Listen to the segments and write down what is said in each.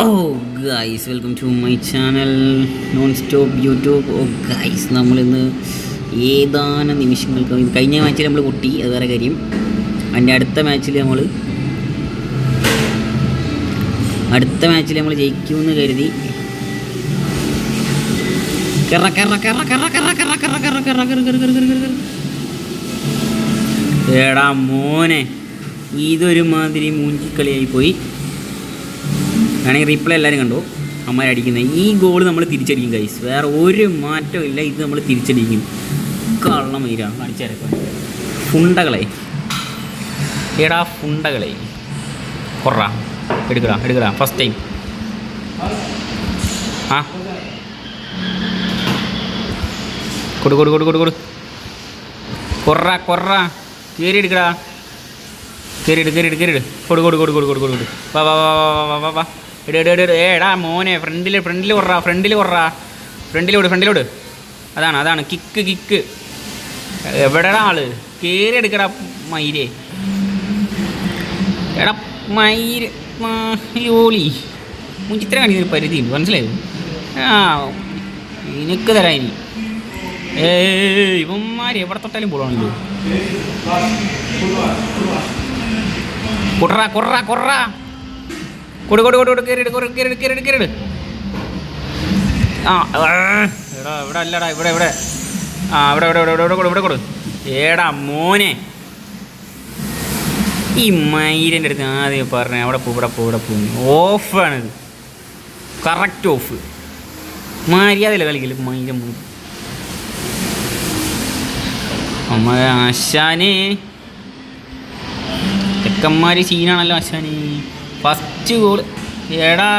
Oh guys, welcome to my channel non stop YouTube. Oh guys, നമ്മളിന്ന് ഏതാനും നിമിഷങ്ങൾക്ക് കഴിഞ്ഞ മാച്ചിൽ നമ്മൾ പൊട്ടി, അത് വേറെ കാര്യം. അതിൻ്റെ അടുത്ത മാച്ചിൽ നമ്മൾ ജയിക്കുമെന്ന് കരുതി എടാ മോനെ, ഇതൊരു മാതിരി മൂഞ്ചിക്കളിയായി പോയി. വേണമെങ്കിൽ റീപ്ലേ എല്ലാവരും കണ്ടു. അമ്മരടിക്കുന്നത് ഈ ഗോൾ നമ്മൾ തിരിച്ചടിക്കും ഗൈസ്, വേറെ ഒരു മാറ്റവും ഇല്ല. ഇത് നമ്മൾ തിരിച്ചടിക്കും. കള്ളം മീരാണ് കാണിച്ചേരൊക്കെ ഫുണ്ടകളെ. എടാ ഫുണ്ടകളെ, കൊറ എടുക്കടാ ഫസ്റ്റ് ടൈം. ആ കൊടു കൊറ കയറി എടുക്കടാ, കയറിയിട് കൊടു വാ എടാ മോനെ, ഫ്രണ്ടിലോട്. അതാണ് കിക്ക്. എവിടെടാ ആള്? കയറി എടുക്കടാ മയിരേ. എടാ മയിര് യോളി മുഞ്ചിത്ര കാണിക്കുന്ന പരിധിയുണ്ട്, മനസ്സിലായോ? നിനക്ക് തരാം ഇനി. ഇവന്മാർ എവിടെ തൊട്ടാലും പോകണല്ലോ. കൊറ കയറിട്. എടാ ഇവിടെ അല്ലടാ, ഇവിടെ ഇവിടെ കൊടു. ഏടാ മോനെ, ഈ മയിലിൻ്റെ അടുത്ത് ആദ്യം പറഞ്ഞ അവിടെ പോകുന്നു. ഓഫാണിത്, കറക്റ്റ് ഓഫ്. മര്യാദയില്ല കളിക്കല് മയിലും അമ്മ. ആശാനെ ചെക്കന്മാര് സീനാണല്ലോ ആശാനെ. First goal. എടാ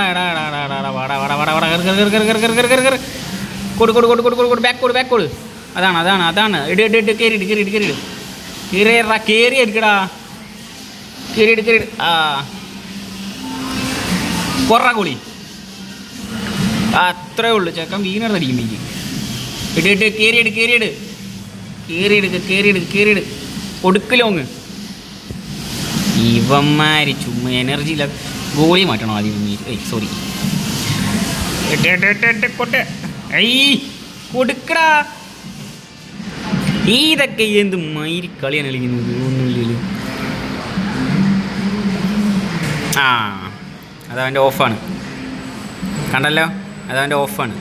കൊടു ബാക്ക് കൊടു. അതാണ് കേറി എടുക്കടാ. കൊറ ഗോളി. അത്രേ ഉള്ളു. ചെക്കൻ വീണടിക്കുമ്പേക്ക് കേറിയിട് കൊടുക്കലോങ്ങ്. ഇവന്മാര് ചുമ്മാ എനർജി ഇല്ല. ഗോളി മാറ്റണം ആദ്യം. സോറി, കൊടുക്കടാ. ഇതൊക്കെ എന്ത് മയിരി കളിയാണ് കളിക്കുന്നത്, ഒന്നുമില്ലല്ലോ. അതവൻ്റെ ഓഫാണ്, കണ്ടല്ലോ. അതവൻ്റെ ഓഫാണ്.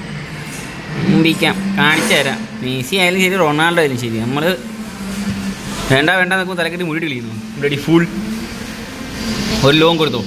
മുമ്പിക്കാം, കാണിച്ചു തരാം. മെസ്സി ആയാലും ശരി, റൊണാൾഡോ ആയാലും ശരി, നമ്മൾ വേണ്ട നോക്കുമ്പോൾ തലക്കെട്ടി മുടി കളിക്കുന്നു. റെഡി ഫുൾ ഒരു ലോങ് കൊടുത്തോ.